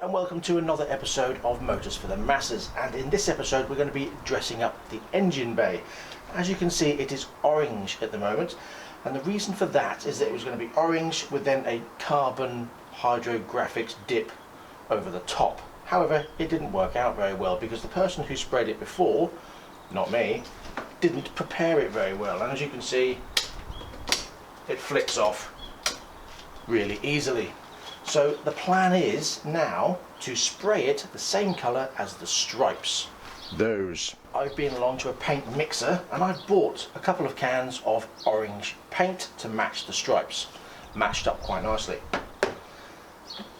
Hello and welcome to another episode of Motors for the Masses, and in this episode we're going to be dressing up the engine bay. As you can see, it is orange at the moment, and the reason for that is that it was going to be orange with then a carbon hydrographics dip over the top. However, it didn't work out very well because the person who sprayed it before, not me, didn't prepare it very well, and as you can see it flicks off really easily. So the plan is now to spray it the same colour as the stripes. I've been along to a paint mixer and I've bought a couple of cans of orange paint to match the stripes. Matched up quite nicely.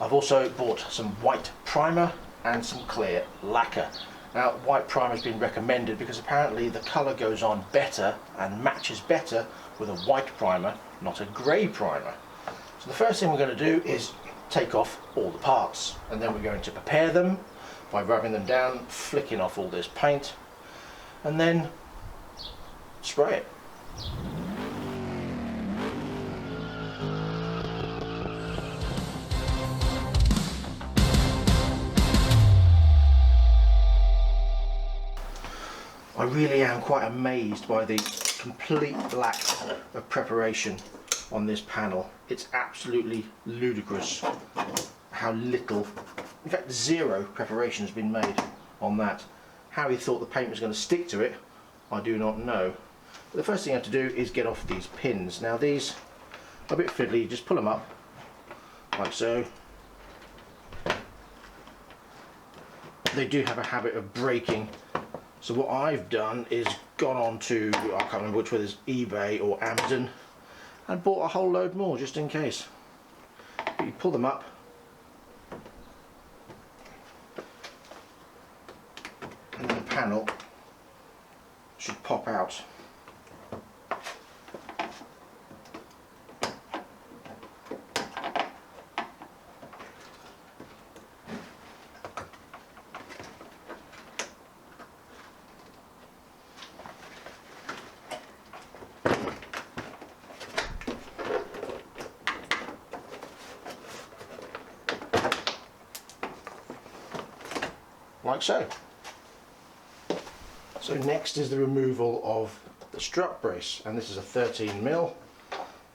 I've also bought some white primer and some clear lacquer. Now, white primer has been recommended because apparently the colour goes on better and matches better with a white primer, not a grey primer. So the first thing we're going to do is take off all the parts, and then we're going to prepare them by rubbing them down, flicking off all this paint, and then spray it. I really am quite amazed by the complete lack of preparation on this panel. It's absolutely ludicrous how little, in fact zero preparation has been made on that. How he thought the paint was going to stick to it, I do not know. But the first thing you have to do is get off these pins. Now these are a bit fiddly, you just pull them up like so. They do have a habit of breaking, so what I've done is gone on to, I can't remember which one is, eBay or Amazon, and bought a whole load more just in case. But you pull them up and the panel should pop out. Like so. So next is the removal of the strut brace, and this is a 13mm. You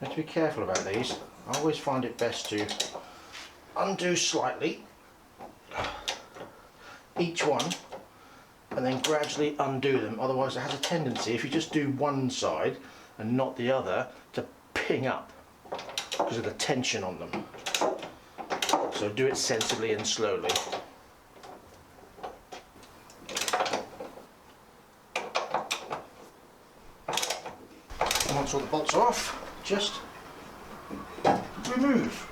have to be careful about these. I always find it best to undo slightly each one and then gradually undo them, otherwise it has a tendency, if you just do one side and not the other, to ping up because of the tension on them. So do it sensibly and slowly. Once all the bolts are off, just remove.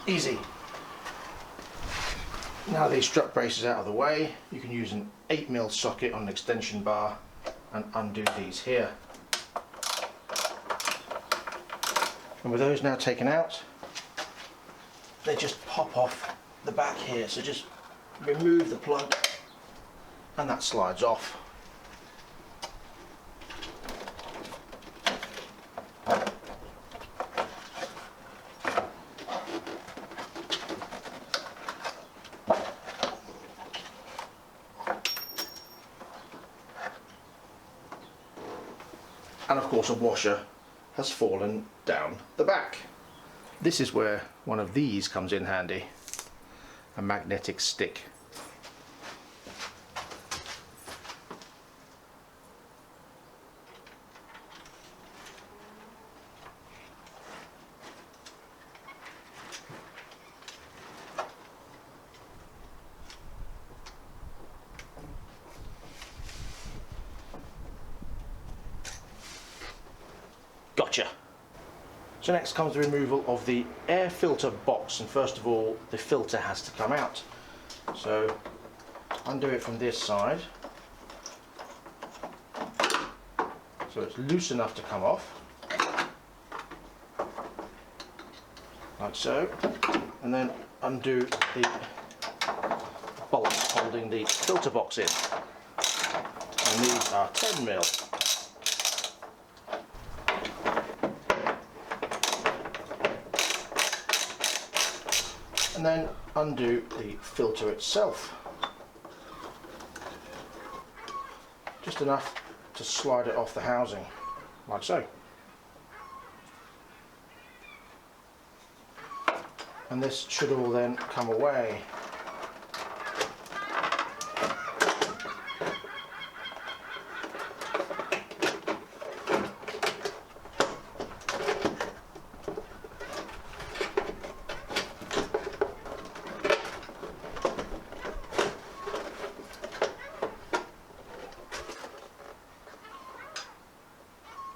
Easy. Now these strut braces out of the way, you can use an 8mm socket on an extension bar and undo these here. And with those now taken out, they just pop off the back here. So just remove the plug and that slides off. And of course a washer has fallen down the back. This is where one of these comes in handy, a magnetic stick. Gotcha. So next comes the removal of the air filter box, and first of all the filter has to come out. So undo it from this side so it's loose enough to come off, like so, and then undo the bolts holding the filter box in, and these are 10mm. and then undo the filter itself. Just enough to slide it off the housing, like so. And this should all then come away.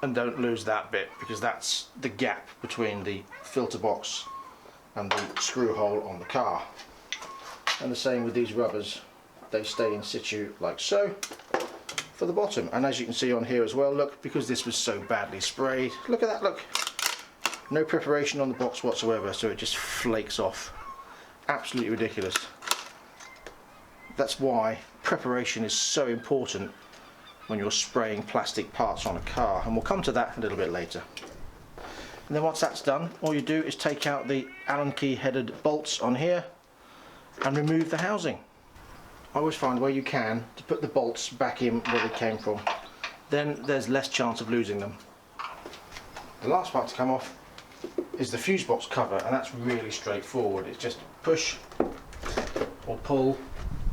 And don't lose that bit, because that's the gap between the filter box and the screw hole on the car. And the same with these rubbers, they stay in situ like so for the bottom. And as you can see on here as well, look, because this was so badly sprayed, look at that, look, no preparation on the box whatsoever, so it just flakes off. Absolutely ridiculous. That's why preparation is so important when you're spraying plastic parts on a car, and we'll come to that a little bit later. And then once that's done, all you do is take out the Allen key headed bolts on here and remove the housing. I always find where you can to put the bolts back in where they came from, then there's less chance of losing them. The last part to come off is the fuse box cover, and that's really straightforward. It's just push or pull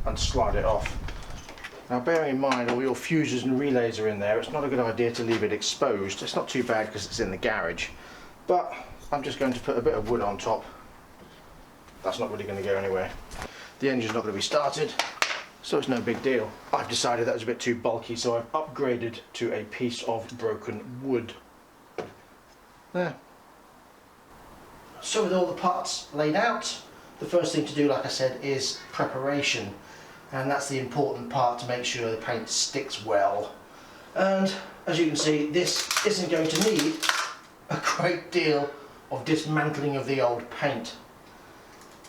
and slide it off. Now, bearing in mind all your fuses and relays are in there, it's not a good idea to leave it exposed. It's not too bad because it's in the garage, but I'm just going to put a bit of wood on top. That's not really going to go anywhere. The engine's not going to be started, so it's no big deal. I've decided that was a bit too bulky, so I've upgraded to a piece of broken wood. There. So with all the parts laid out, the first thing to do, like I said, is preparation. And that's the important part, to make sure the paint sticks well. And as you can see, this isn't going to need a great deal of dismantling of the old paint.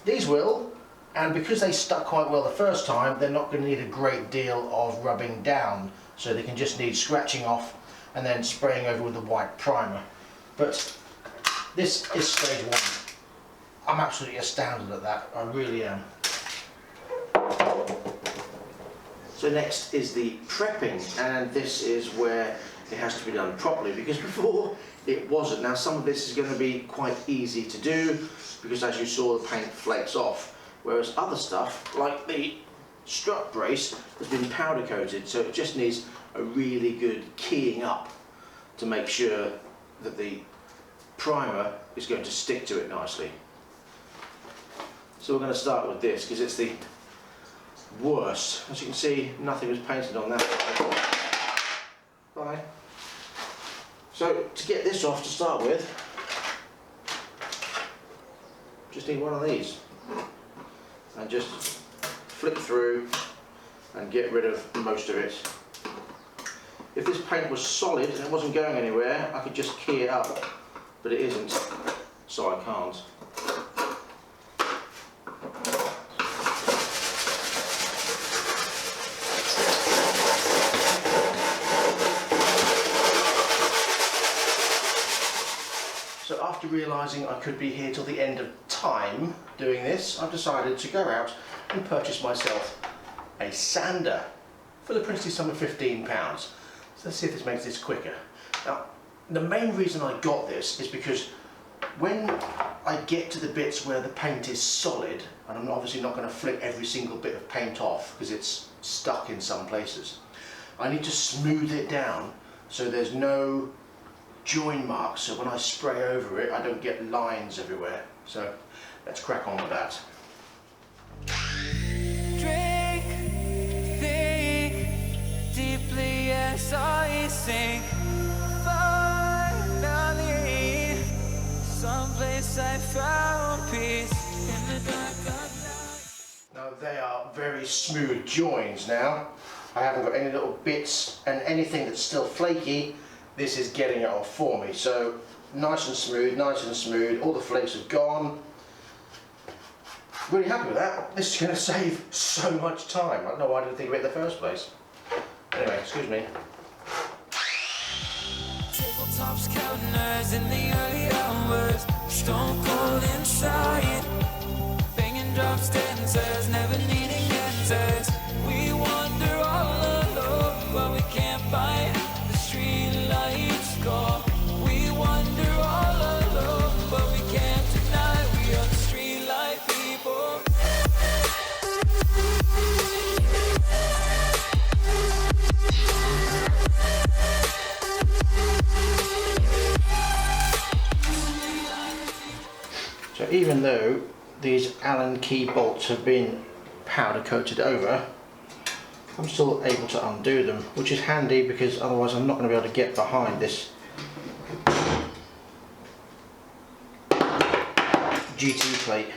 These will, and because they stuck quite well the first time, they're not going to need a great deal of rubbing down, so they can just need scratching off and then spraying over with a white primer. But this is stage one. I'm absolutely astounded at that, I really am. So next is the prepping, and this is where it has to be done properly, because before it wasn't. Now some of this is going to be quite easy to do, because as you saw, the paint flakes off, whereas other stuff like the strut brace has been powder coated, so it just needs a really good keying up to make sure that the primer is going to stick to it nicely. So we're going to start with this because it's the worst. As you can see, nothing was painted on that side. Fine. So to get this off to start with, just need one of these and just flip through and get rid of most of it. If this paint was solid and it wasn't going anywhere, I could just key it up, but it isn't, so I can't. So after realising I could be here till the end of time doing this, I've decided to go out and purchase myself a sander for the princely sum of £15. So let's see if this makes this quicker. Now, the main reason I got this is because when I get to the bits where the paint is solid, and I'm obviously not going to flick every single bit of paint off because it's stuck in some places, I need to smooth it down so there's no join marks, so when I spray over it I don't get lines everywhere. So let's crack on with that. Drink, think deeply as I sink. Finally, someplace I found peace in the dark of night. Now they are very smooth joins now. I haven't got any little bits, and anything that's still flaky, this is getting it off for me. So nice and smooth, all the flakes have gone. Really happy with that. This is going to save so much time. I don't know why I didn't think of it in the first place. Anyway, excuse me. Tabletops counters in the early hours, stone cold inside, banging raindrops, dancers, never needing answers. We wander all alone, but we can't find the street lights go. We wander all alone, but we can't deny we are the street light people. So even though these Allen key bolts have been powder coated over, I'm still able to undo them, which is handy because otherwise I'm not going to be able to get behind this GT plate.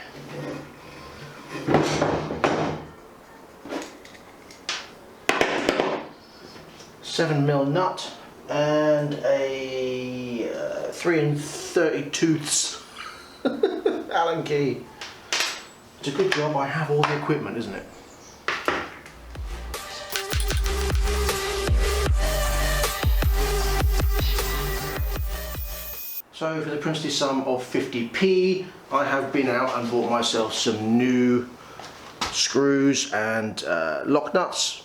$7mm nut and a 3 3/32 Allen key. It's a good job I have all the equipment, isn't it? So for the princely sum of 50p, I have been out and bought myself some new screws and lock nuts,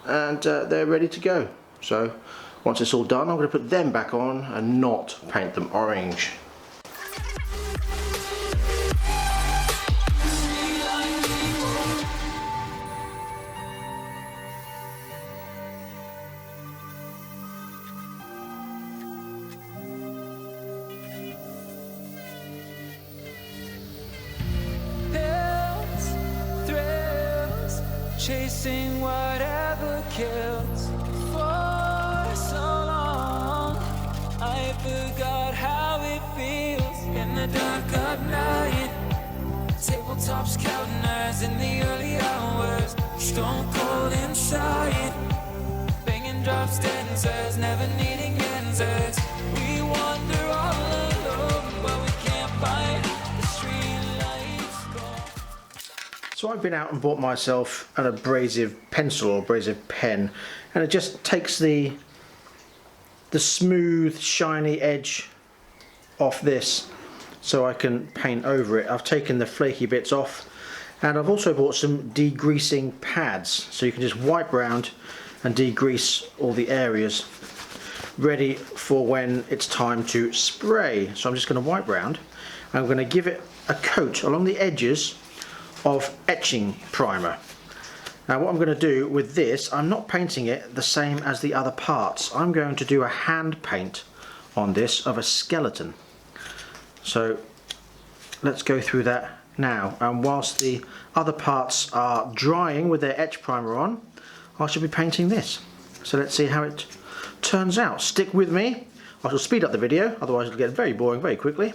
and they're ready to go. So once it's all done, I'm going to put them back on and not paint them orange. Chasing whatever kills. For so long I forgot how it feels in the dark of night. Tabletops counting eyes in the early hours. Stone cold inside. Banging drops, dancers, never needing answers. We wander all alone, but we can't find the street lights go. So I've been out and bought myself an abrasive pencil or abrasive pen, and it just takes the smooth shiny edge off this so I can paint over it. I've taken the flaky bits off, and I've also bought some degreasing pads so you can just wipe round and degrease all the areas ready for when it's time to spray. So I'm just going to wipe round. I'm going to give it a coat along the edges of etching primer. Now what I'm going to do with this, I'm not painting it the same as the other parts. I'm going to do a hand paint on this of a skeleton. So let's go through that now, and whilst the other parts are drying with their etch primer on, I shall be painting this. So let's see how it turns out. Stick with me. I shall speed up the video, otherwise it'll get very boring very quickly.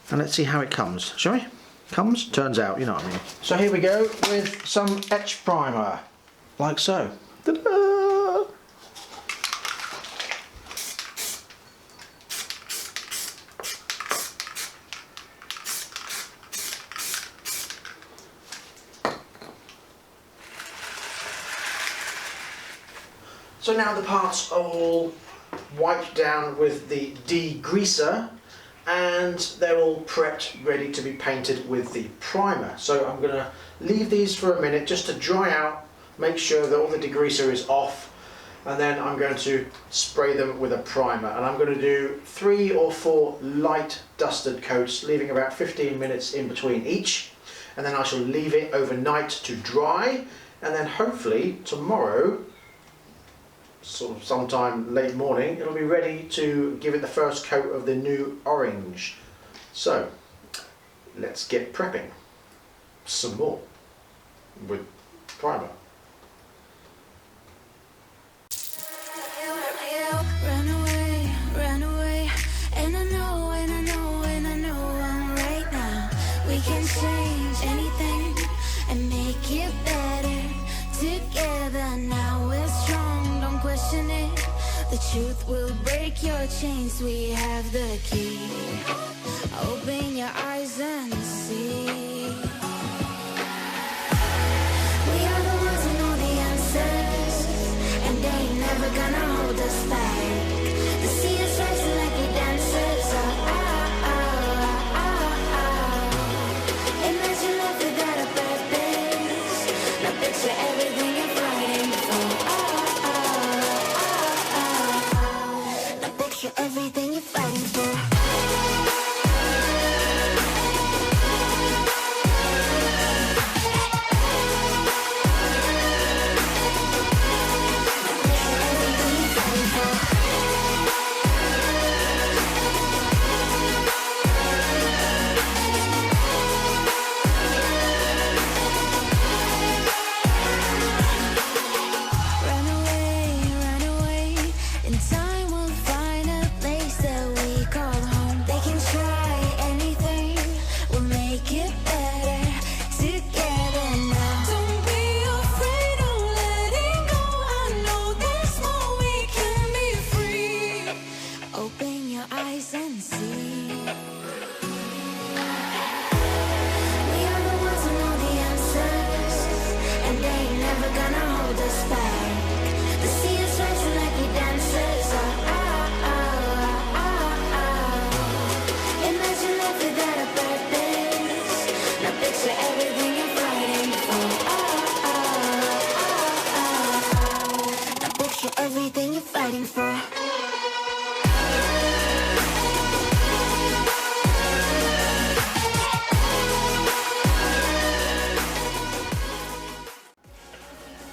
And let's see how it comes, shall we? Comes, turns out, you know what I mean. So here we go with some etch primer, like so. Ta-da! So now the parts are all wiped down with the degreaser, and they're all prepped, ready to be painted with the primer. So I'm going to leave these for a minute just to dry out, make sure that all the degreaser is off, and then I'm going to spray them with a primer. And I'm going to do 3 or 4 light dusted coats, leaving about 15 minutes in between each, and then I shall leave it overnight to dry, and then hopefully tomorrow, sort of sometime late morning, it'll be ready to give it the first coat of the new orange. So let's get prepping some more with primer. Run away, and I know right now we can change anything and make it better together. Now we're strong, don't question it. The truth will break your chains. We have the key. Open your eyes and see. We are the ones who know the answers, and they ain't never gonna hold us back. The sea is rising like we dancers. Imagine life without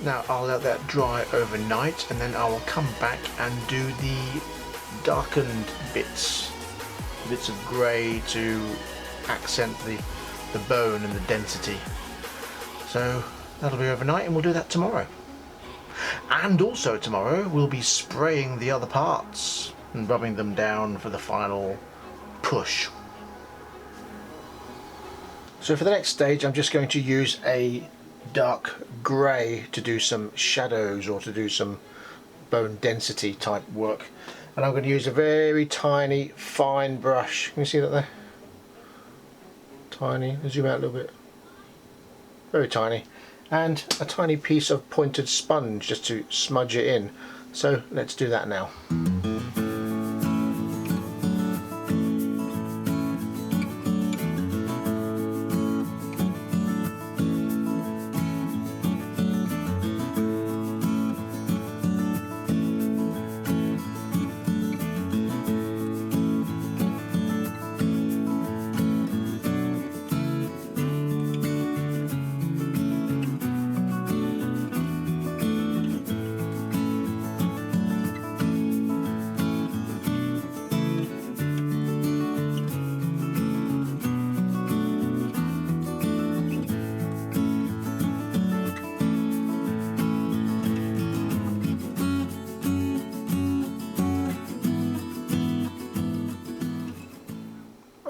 Now I'll let that dry overnight, and then I will come back and do the darkened bits of grey to accent the bone and the density. So that'll be overnight, and we'll do that tomorrow. And also tomorrow we'll be spraying the other parts and rubbing them down for the final push. So for the next stage I'm just going to use a dark grey to do some shadows or to do some bone density type work. And I'm going to use a very tiny fine brush. Can you see that there? Tiny. Zoom out a little bit. Very tiny. And a tiny piece of pointed sponge just to smudge it in. So let's do that now.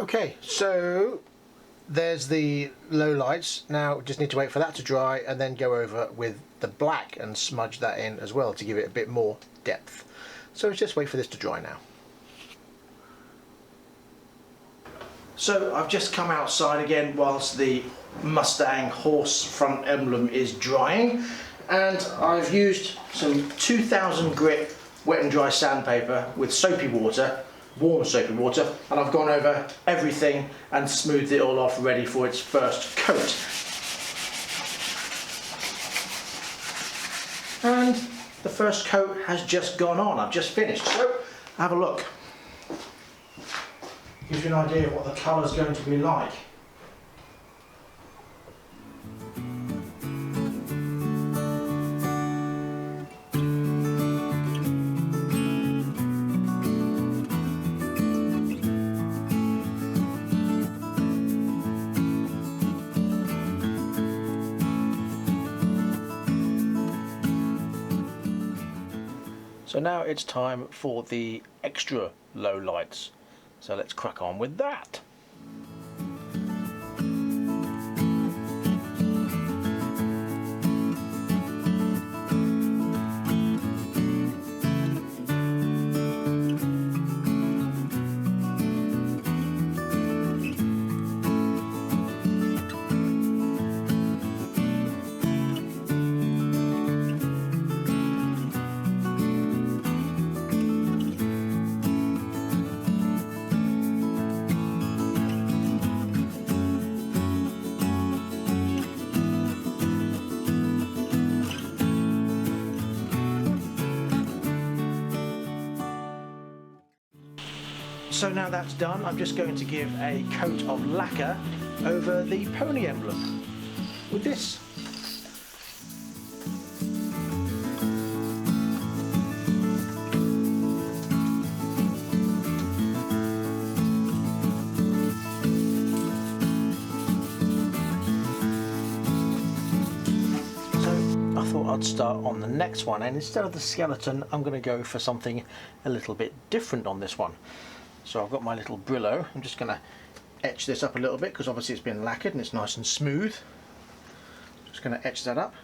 Okay, so there's the low lights. Now just need to wait for that to dry and then go over with the black and smudge that in as well to give it a bit more depth. So let's just wait for this to dry now. So I've just come outside again whilst the Mustang horse front emblem is drying, and I've used some 2000 grit wet and dry sandpaper with soapy water, warm soapy water, and I've gone over everything and smoothed it all off, ready for its first coat. And the first coat has just gone on. I've just finished. So have a look. Gives you an idea of what the colour's going to be like. So now it's time for the extra low lights. So let's crack on with that. So now that's done, I'm just going to give a coat of lacquer over the pony emblem with this. So I thought I'd start on the next one, and instead of the skeleton I'm going to go for something a little bit different on this one. So I've got my little Brillo. I'm just going to etch this up a little bit because obviously it's been lacquered and it's nice and smooth. Just going to etch that up.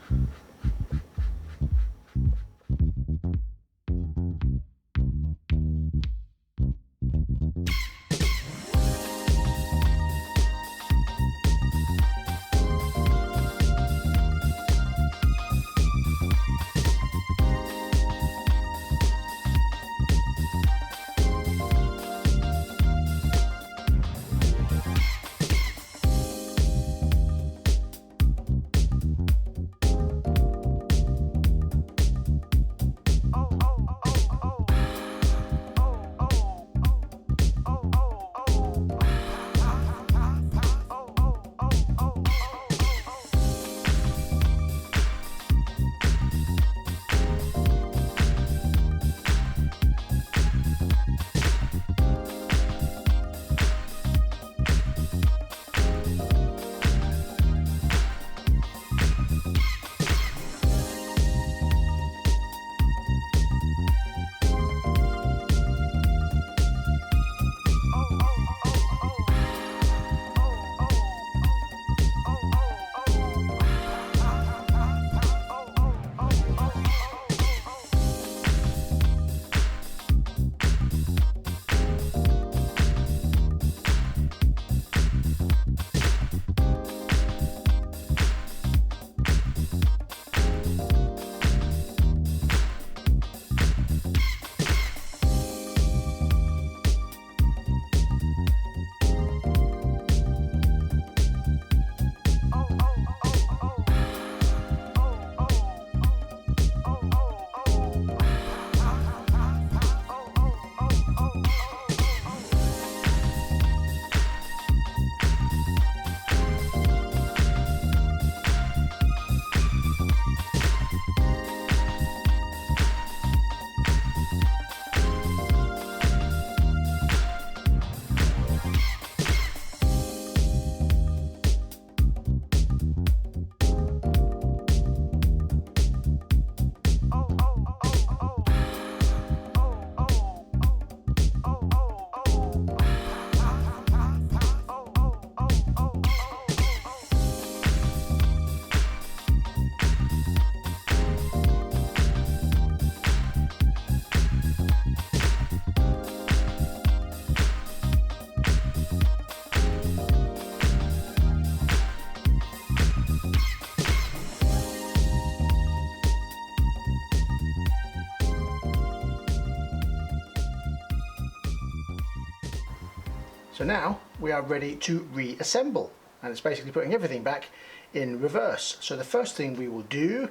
So now we are ready to reassemble, and it's basically putting everything back in reverse. So the first thing we will do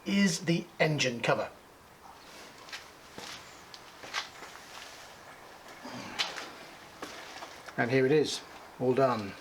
is the engine cover. And here it is, all done.